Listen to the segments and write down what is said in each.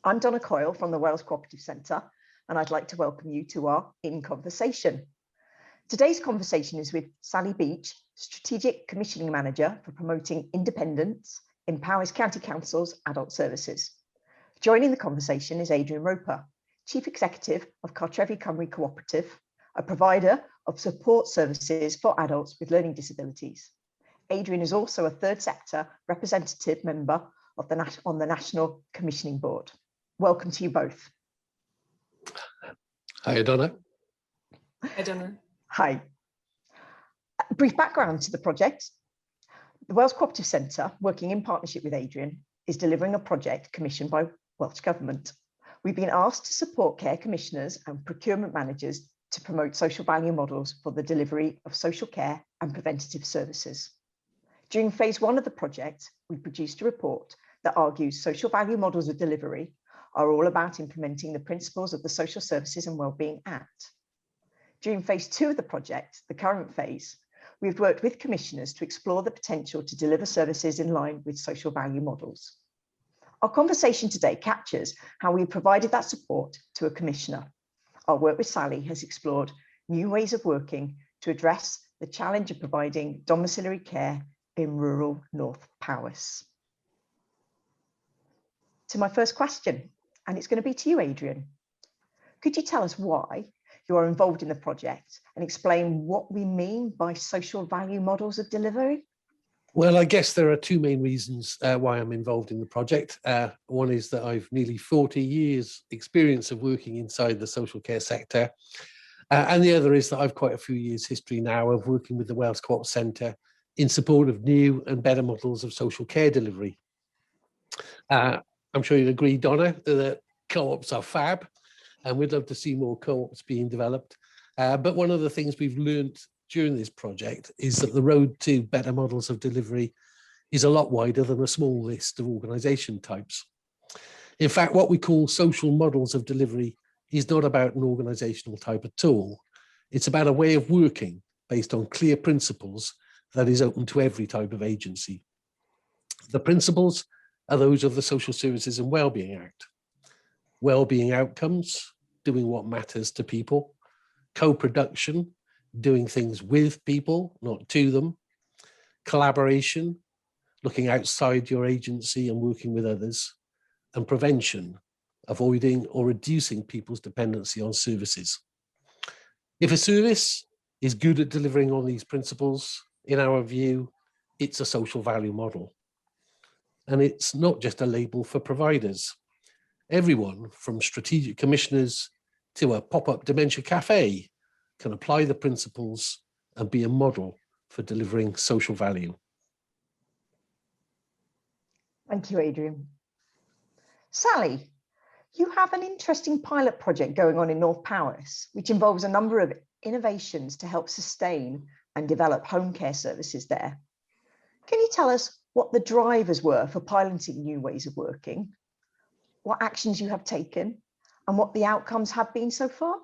I'm Donna Coyle from the Wales Co-operative Centre, and I'd like to welcome you to our In Conversation. Today's conversation is with Sally Beech, Strategic Commissioning Manager for Promoting Independence in Powys County Council's Adult Services. Joining the conversation is Adrian Roper, Chief Executive of Cartrefi Cymru Co-operative, a provider of support services for adults with learning disabilities. Adrian is also a third sector representative member of on the National Commissioning Board. Welcome to you both. Hi, Donna. Hi, Donna. Hi. A brief background to the project. The Wales Co-operative Centre, working in partnership with Adrian, is delivering a project commissioned by Welsh Government. We've been asked to support care commissioners and procurement managers to promote social value models for the delivery of social care and preventative services. During phase 1 of the project, we produced a report that argues social value models of delivery are all about implementing the principles of the Social Services and Wellbeing Act. During phase 2 of the project, the current phase, we've worked with commissioners to explore the potential to deliver services in line with social value models. Our conversation today captures how we provided that support to a commissioner. Our work with Sally has explored new ways of working to address the challenge of providing domiciliary care in rural North Powys. To my first question, and it's going to be to you, Adrian. Could you tell us why you are involved in the project and explain what we mean by social value models of delivery? Well, I guess there are two main reasons why I'm involved in the project. One is that I've nearly 40 years experience of working inside the social care sector. And the other is that I've quite a few years history now of working with the Wales Co-op Centre in support of new and better models of social care delivery. I'm sure you'd agree, Donna, that co-ops are fab, and we'd love to see more co-ops being developed. But one of the things we've learned during this project is that the road to better models of delivery is a lot wider than a small list of organisation types. In fact, what we call social models of delivery is not about an organisational type at all. It's about a way of working based on clear principles that is open to every type of agency. The principles are those of the Social Services and Wellbeing Act. Wellbeing outcomes, doing what matters to people. Co-production, doing things with people, not to them. Collaboration, looking outside your agency and working with others. And prevention, avoiding or reducing people's dependency on services. If a service is good at delivering on these principles, in our view, it's a social value model. And it's not just a label for providers. Everyone from strategic commissioners to a pop-up dementia cafe can apply the principles and be a model for delivering social value. Thank you, Adrian. Sally, you have an interesting pilot project going on in North Powys, which involves a number of innovations to help sustain and develop home care services there. Can you tell us what the drivers were for piloting new ways of working, what actions you have taken, and what the outcomes have been so far?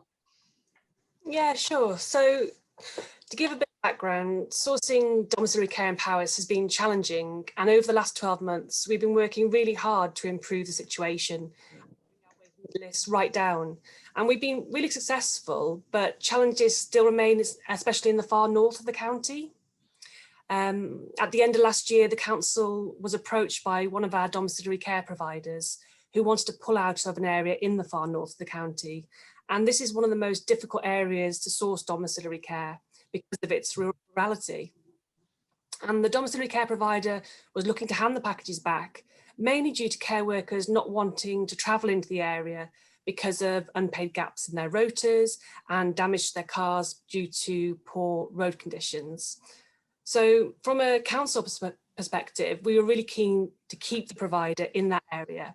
Yeah, sure. So to give a bit of background, sourcing domiciliary care in Powys has been challenging, and over the last 12 months, we've been working really hard to improve the situation, lists right down, and we've been really successful, but challenges still remain, especially in the far north of the county. At the end of last year, the council was approached by one of our domiciliary care providers who wanted to pull out of an area in the far north of the county. And this is one of the most difficult areas to source domiciliary care because of its rurality. And the domiciliary care provider was looking to hand the packages back, mainly due to care workers not wanting to travel into the area because of unpaid gaps in their rotas and damage to their cars due to poor road conditions. So from a council perspective, we were really keen to keep the provider in that area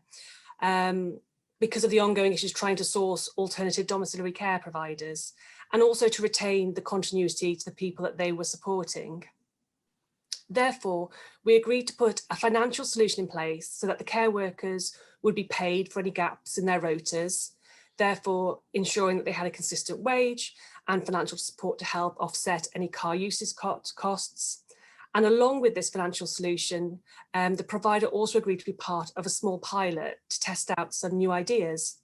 because of the ongoing issues trying to source alternative domiciliary care providers and also to retain the continuity to the people that they were supporting. Therefore, we agreed to put a financial solution in place so that the care workers would be paid for any gaps in their rotas, therefore ensuring that they had a consistent wage and financial support to help offset any car usage costs. And along with this financial solution, the provider also agreed to be part of a small pilot to test out some new ideas.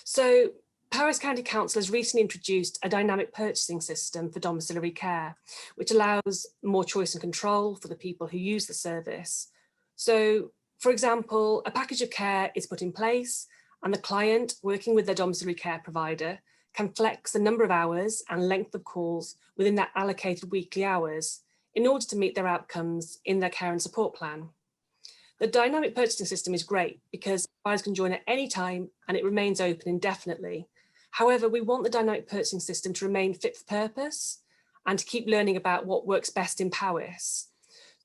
So Powys County Council has recently introduced a dynamic purchasing system for domiciliary care, which allows more choice and control for the people who use the service. So, for example, a package of care is put in place and the client, working with their domiciliary care provider, can flex the number of hours and length of calls within that allocated weekly hours in order to meet their outcomes in their care and support plan. The dynamic purchasing system is great because providers can join at any time and it remains open indefinitely. However, we want the dynamic purchasing system to remain fit for purpose and to keep learning about what works best in Powys.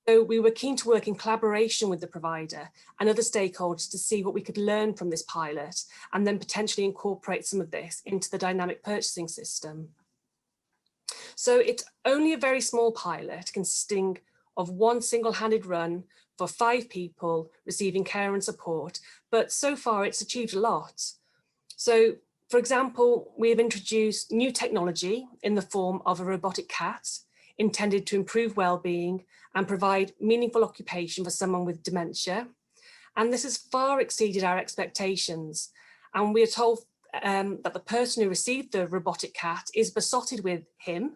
So we were keen to work in collaboration with the provider and other stakeholders to see what we could learn from this pilot and then potentially incorporate some of this into the dynamic purchasing system. So it's only a very small pilot consisting of one single-handed run for 5 people receiving care and support, but so far it's achieved a lot. So, for example, we have introduced new technology in the form of a robotic cat intended to improve well-being and provide meaningful occupation for someone with dementia. And this has far exceeded our expectations. And we are told that the person who received the robotic cat is besotted with him,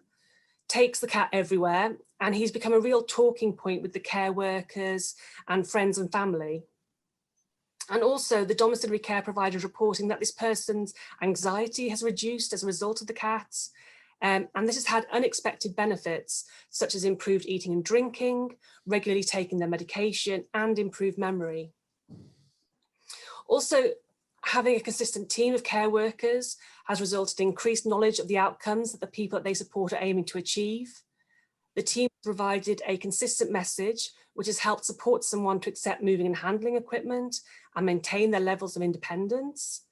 takes the cat everywhere, and he's become a real talking point with the care workers and friends and family. And also the domiciliary care provider is reporting that this person's anxiety has reduced as a result of the cats. And this has had unexpected benefits, such as improved eating and drinking, regularly taking their medication, and improved memory. Also, having a consistent team of care workers has resulted in increased knowledge of the outcomes that the people that they support are aiming to achieve. The team provided a consistent message, which has helped support someone to accept moving and handling equipment and maintain their levels of independence.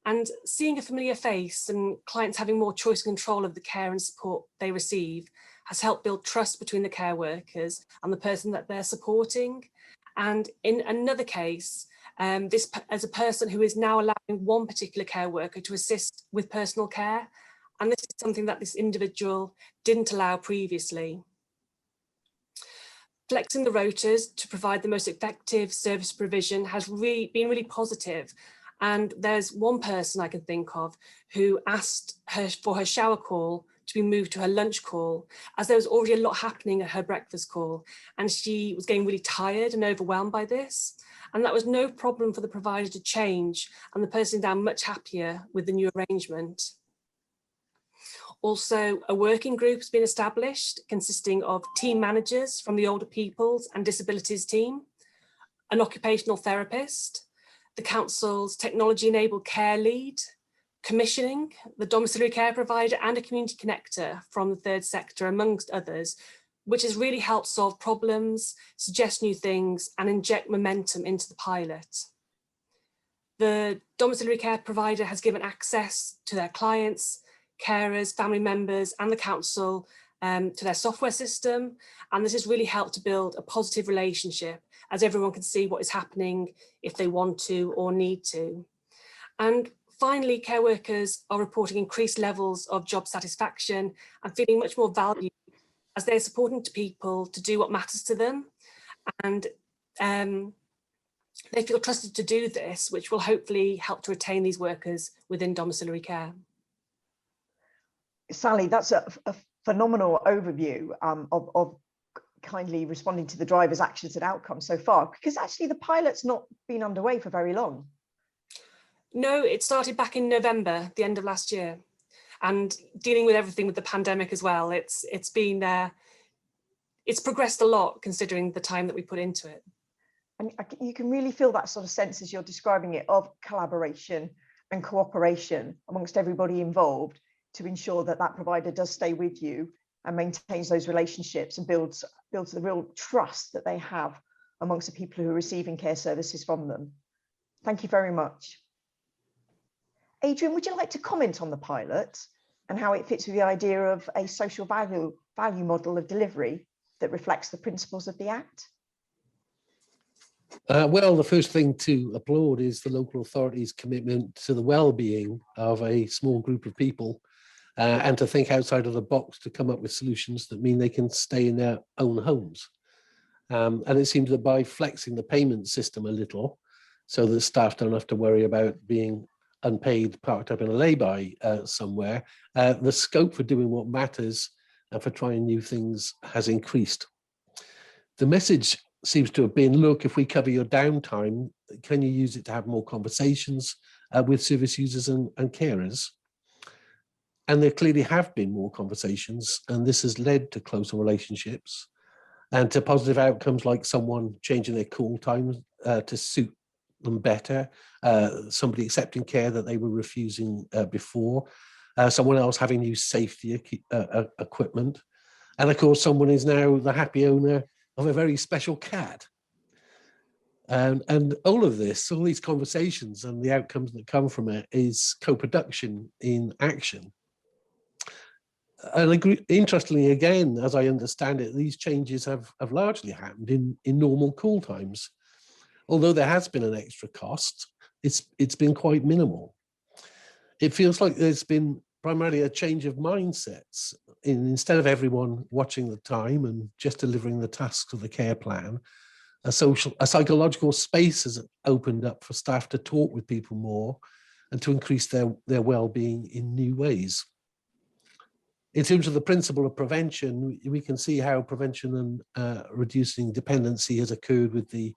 And seeing a familiar face and clients having more choice and control of the care and support they receive has helped build trust between the care workers and the person that they're supporting. And in another case, this as a person who is now allowing one particular care worker to assist with personal care. And this is something that this individual didn't allow previously. Flexing the rotas to provide the most effective service provision has been really positive. And there's one person I can think of who asked her for her shower call to be moved to her lunch call, as there was already a lot happening at her breakfast call. And she was getting really tired and overwhelmed by this. And that was no problem for the provider to change, and the person is now much happier with the new arrangement. Also, a working group has been established consisting of team managers from the older people's and disabilities team, an occupational therapist, the council's technology-enabled care lead, commissioning, the domiciliary care provider, and a community connector from the third sector, amongst others, which has really helped solve problems, suggest new things, and inject momentum into the pilot. The domiciliary care provider has given access to their clients, carers, family members, and the council to their software system. And this has really helped to build a positive relationship, as everyone can see what is happening if they want to or need to. And finally, care workers are reporting increased levels of job satisfaction and feeling much more valued as they're supporting people to do what matters to them. And they feel trusted to do this, which will hopefully help to retain these workers within domiciliary care. Sally, that's a phenomenal overview of kindly responding to the driver's actions and outcomes so far, because actually the pilot's not been underway for very long. No, it started back in November, the end of last year, and dealing with everything with the pandemic as well. It's progressed a lot considering the time that we put into it. And you can really feel that sort of sense as you're describing it of collaboration and cooperation amongst everybody involved to ensure that that provider does stay with you and maintains those relationships and builds the real trust that they have amongst the people who are receiving care services from them. Thank you very much. Adrian, would you like to comment on the pilot and how it fits with the idea of a social value model of delivery that reflects the principles of the Act? Well, the first thing to applaud is the local authority's commitment to the well-being of a small group of people and to think outside of the box to come up with solutions that mean they can stay in their own homes. And it seems that by flexing the payment system a little, so that staff don't have to worry about being unpaid, parked up in a lay-by somewhere, the scope for doing what matters and for trying new things has increased. The message seems to have been, look, if we cover your downtime, can you use it to have more conversations with service users and carers? And there clearly have been more conversations, and this has led to closer relationships and to positive outcomes like someone changing their call times to suit them better, somebody accepting care that they were refusing before, someone else having new safety equipment. And of course, someone is now the happy owner of a very special cat. And all of this, all these conversations and the outcomes that come from it is co-production in action. And interestingly, again, as I understand it, these changes have largely happened in normal call times. Although there has been an extra cost, it's been quite minimal. It feels like there's been primarily a change of mindsets. Instead of everyone watching the time and just delivering the tasks of the care plan, a psychological space has opened up for staff to talk with people more and to increase their well-being in new ways. In terms of the principle of prevention, we can see how prevention and reducing dependency has occurred with the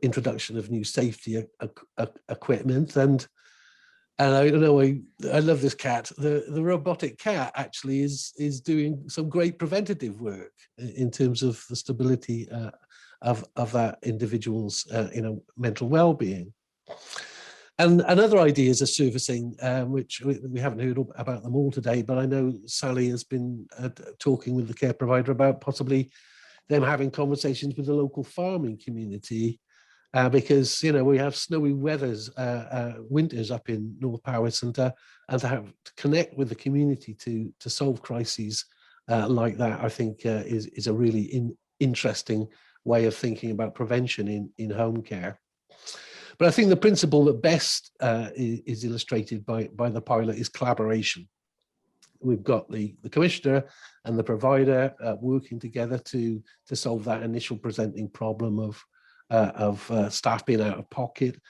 introduction of new safety equipment. And I don't know, I love this cat. The robotic cat actually is doing some great preventative work in terms of the stability of that individual's mental well-being. And other ideas are surfacing, which we haven't heard about them all today, but I know Sally has been talking with the care provider about possibly them having conversations with the local farming community, because we have snowy winters up in North Powys, and to have to connect with the community to solve crises like that, I think is a really interesting way of thinking about prevention in home care. But I think the principle that best is illustrated by the pilot is collaboration. We've got the commissioner and the provider working together to solve that initial presenting problem of staff being out of pocket.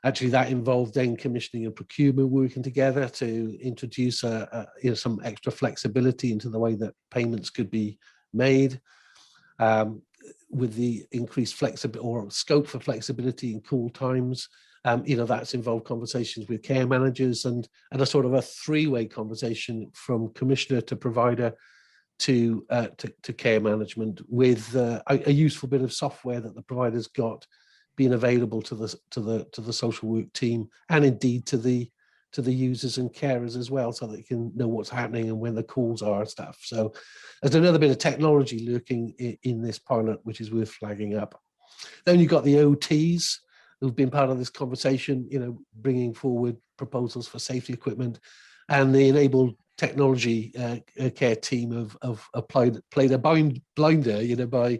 Actually, that involved then commissioning and procurement working together to introduce some extra flexibility into the way that payments could be made. With the increased flexibility or scope for flexibility in call times, that's involved conversations with care managers and a sort of a three-way conversation from commissioner to provider to care management, with a useful bit of software that the provider's got being available to the social work team, and indeed to the users and carers as well, so that they can know what's happening and when the calls are and stuff. So there's another bit of technology lurking in this pilot, which is worth flagging up. Then you've got the OTs who've been part of this conversation, bringing forward proposals for safety equipment, and the enabled technology care team have played a blinder, by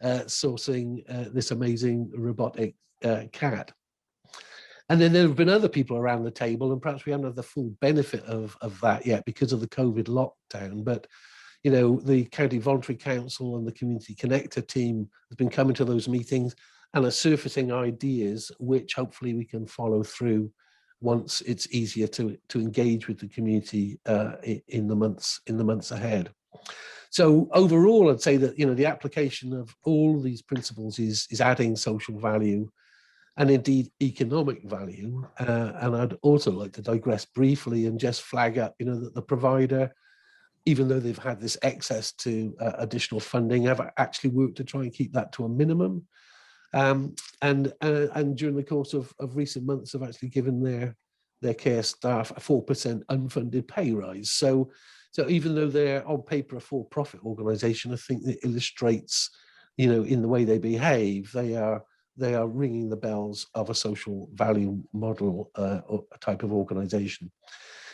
sourcing this amazing robotic cat. And then there have been other people around the table, and perhaps we haven't had the full benefit of that yet because of the COVID lockdown. But, the County Voluntary Council and the Community Connector team has been coming to those meetings and are surfacing ideas which hopefully we can follow through once it's easier to engage with the community in the months ahead. So overall, I'd say that, the application of all these principles is adding social value and indeed economic value. And I'd also like to digress briefly and just flag up, that the provider, even though they've had this access to additional funding, have actually worked to try and keep that to a minimum. And during the course of recent months have actually given their care staff a 4% unfunded pay rise. So even though they're on paper a for-profit organisation, I think that illustrates, in the way they behave, they are ringing the bells of a social value model or a type of organisation.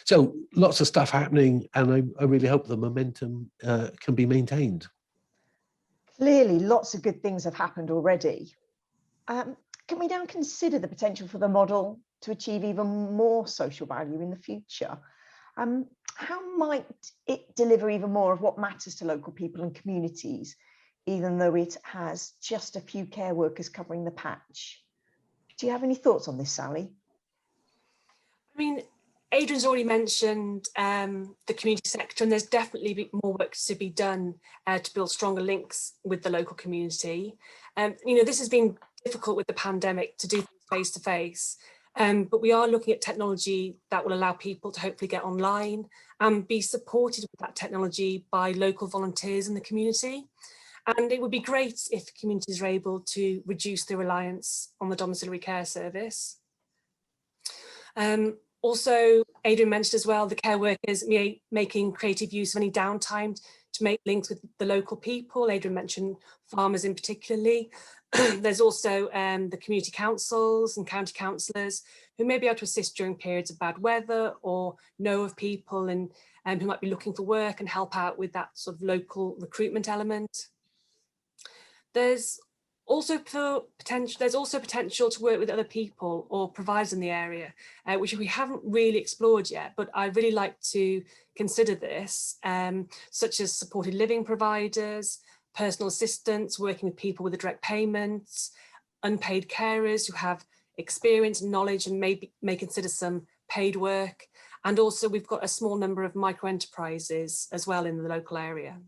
So lots of stuff happening, and I really hope the momentum can be maintained. Clearly, lots of good things have happened already. Can we now consider the potential for the model to achieve even more social value in the future? How might it deliver even more of what matters to local people and communities, even though it has just a few care workers covering the patch? Do you have any thoughts on this, Sally? I mean, Adrian's already mentioned the community sector, and there's definitely more work to be done to build stronger links with the local community. You know, this has been difficult with the pandemic to do things face to face, but we are looking at technology that will allow people to hopefully get online and be supported with that technology by local volunteers in the community. And it would be great if communities are able to reduce their reliance on the domiciliary care service. Also, Adrian mentioned as well, the care workers making creative use of any downtime to make links with the local people. Adrian mentioned farmers in particularly. There's also the community councils and county councillors who may be able to assist during periods of bad weather or know of people and who might be looking for work and help out with that sort of local recruitment element. There's also potential to work with other people or providers in the area, which we haven't really explored yet, but I'd really like to consider this, such as supported living providers, personal assistants, working with people with direct payments, unpaid carers who have experience and knowledge and may consider some paid work. And also we've got a small number of micro enterprises as well in the local area.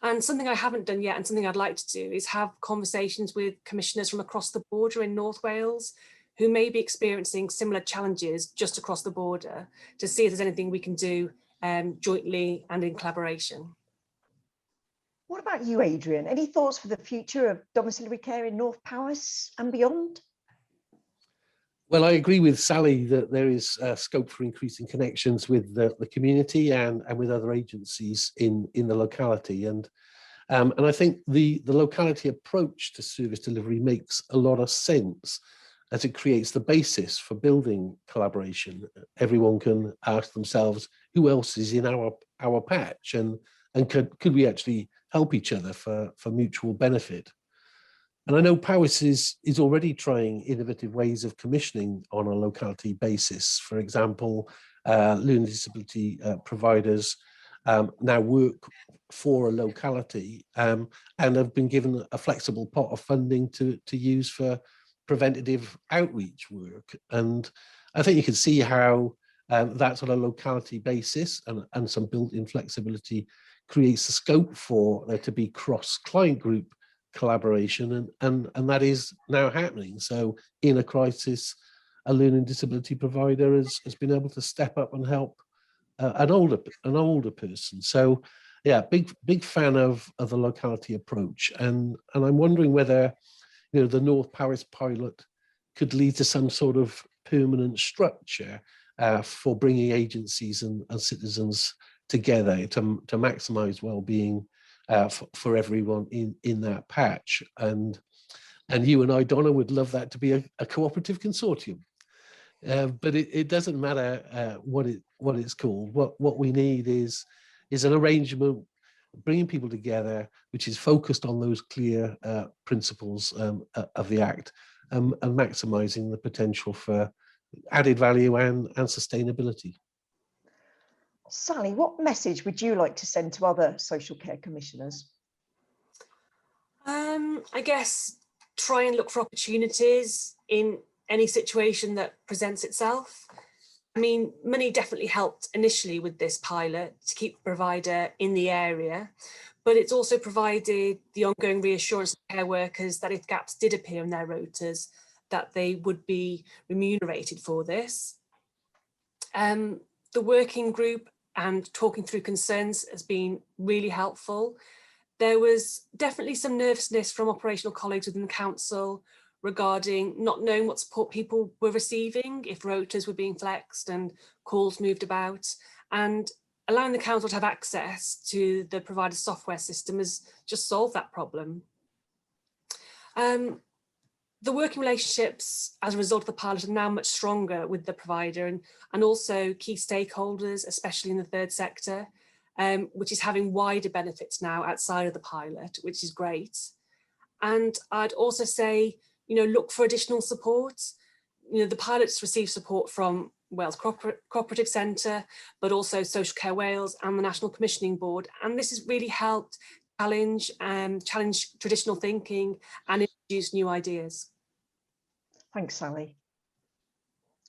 And something I haven't done yet and something I'd like to do is have conversations with commissioners from across the border in North Wales who may be experiencing similar challenges just across the border to see if there's anything we can do jointly and in collaboration. What about you, Adrian? Any thoughts for the future of domiciliary care in North Powys and beyond? Well, I agree with Sally that there is scope for increasing connections with the community and with other agencies in the locality. And I think the locality approach to service delivery makes a lot of sense as it creates the basis for building collaboration. Everyone can ask themselves, who else is in our patch, and could we actually help each other for mutual benefit? And I know Powys is already trying innovative ways of commissioning on a locality basis. For example, learning disability providers now work for a locality and have been given a flexible pot of funding to use for preventative outreach work. And I think you can see how that sort of locality basis and some built-in flexibility creates the scope for there to be cross-client group collaboration, and that is now happening. So in a crisis, a learning disability provider has been able to step up and help an older person. So yeah, big fan of the locality approach, and I'm wondering whether the North Powys pilot could lead to some sort of permanent structure for bringing agencies and citizens together to maximise well-being for everyone in that patch. And you and I, Donna, would love that to be a cooperative consortium. But it doesn't matter what it's called. What we need is an arrangement bringing people together, which is focused on those clear principles of the Act, and maximising the potential for added value and sustainability. Sally, what message would you like to send to other social care commissioners? I guess try and look for opportunities in any situation that presents itself. I mean, money definitely helped initially with this pilot to keep the provider in the area, but it's also provided the ongoing reassurance to care workers that if gaps did appear in their rotas, that they would be remunerated for this. The working group and talking through concerns has been really helpful. There was definitely some nervousness from operational colleagues within the council regarding not knowing what support people were receiving, if rotas were being flexed and calls moved about, and allowing the council to have access to the provider software system has just solved that problem. The working relationships as a result of the pilot are now much stronger with the provider and also key stakeholders, especially in the third sector, which is having wider benefits now outside of the pilot, which is great. And I'd also say, look for additional support. The pilots receive support from Wales Co-operative Centre, but also Social Care Wales and the National Commissioning Board. And this has really helped challenge traditional thinking and introduce new ideas. Thanks, Sally.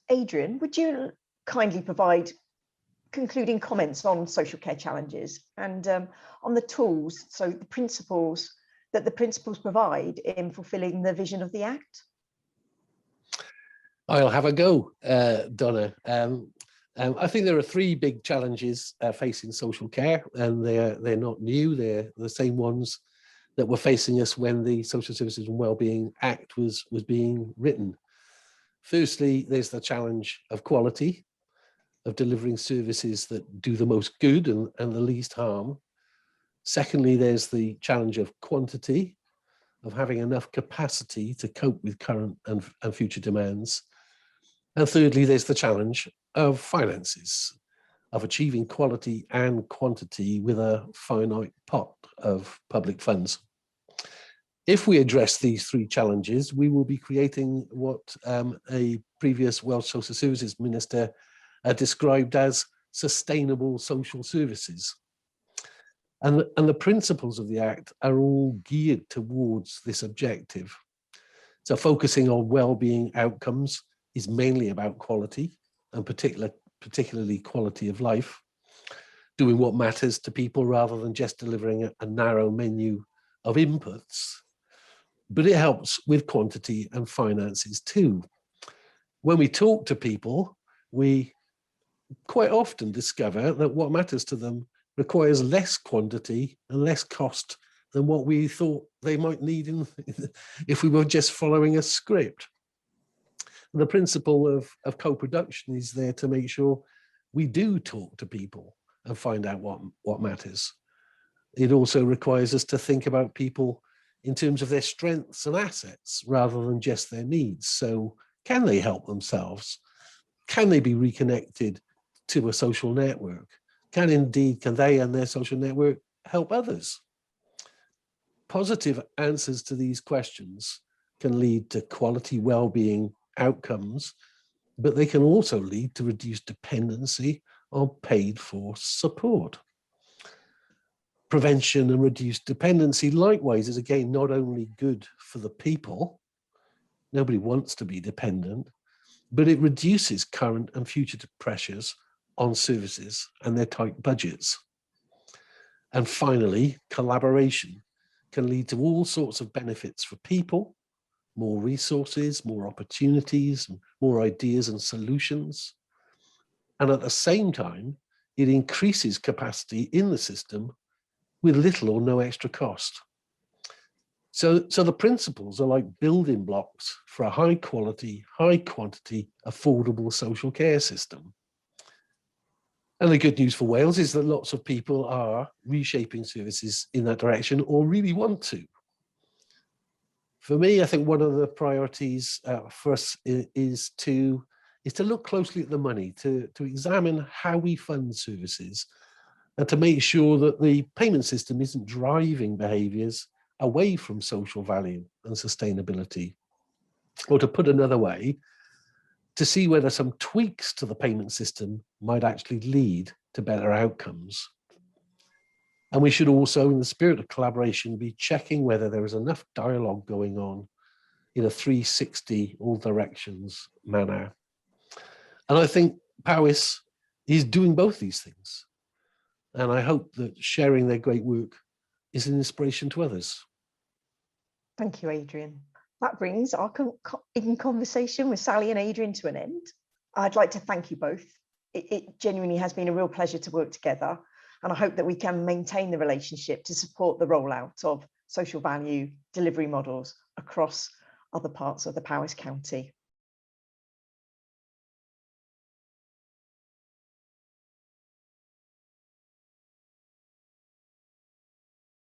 Adrian, would you kindly provide concluding comments on social care challenges and on the tools, so the principles that the principles provide in fulfilling the vision of the Act? I'll have a go, Donna. I think there are three big challenges facing social care, and they're not new. They're the same ones that were facing us when the Social Services and Wellbeing Act was being written. Firstly, there's the challenge of quality, of delivering services that do the most good and the least harm. Secondly, there's the challenge of quantity, of having enough capacity to cope with current and future demands. And thirdly, there's the challenge of finances, of achieving quality and quantity with a finite pot of public funds. If we address these three challenges, we will be creating what a previous Welsh Social Services Minister described as sustainable social services. And the principles of the Act are all geared towards this objective. So focusing on well-being outcomes is mainly about quality, and particularly quality of life, doing what matters to people rather than just delivering a narrow menu of inputs. But it helps with quantity and finances too. When we talk to people, we quite often discover that what matters to them requires less quantity and less cost than what we thought they might need if we were just following a script. The principle of co-production is there to make sure we do talk to people and find out what matters. It also requires us to think about people in terms of their strengths and assets rather than just their needs. So can they help themselves? Can they be reconnected to a social network? Can they and their social network help others? Positive answers to these questions can lead to quality well-being outcomes, but they can also lead to reduced dependency on paid-for support. Prevention and reduced dependency, likewise, is again not only good for the people, nobody wants to be dependent, but it reduces current and future pressures on services and their tight budgets. And finally, collaboration can lead to all sorts of benefits for people, more resources, more opportunities, more ideas and solutions. And at the same time, it increases capacity in the system with little or no extra cost. So the principles are like building blocks for a high quality, high quantity, affordable social care system. And the good news for Wales is that lots of people are reshaping services in that direction or really want to. For me, I think one of the priorities for us is to look closely at the money, to examine how we fund services and to make sure that the payment system isn't driving behaviours away from social value and sustainability. Or to put another way, to see whether some tweaks to the payment system might actually lead to better outcomes. And we should also, in the spirit of collaboration, be checking whether there is enough dialogue going on in a 360 all directions manner. And I think Powys is doing both these things. And I hope that sharing their great work is an inspiration to others. Thank you, Adrian. That brings our conversation with Sally and Adrian to an end. I'd like to thank you both. It genuinely has been a real pleasure to work together, and I hope that we can maintain the relationship to support the rollout of social value delivery models across other parts of the Powys County.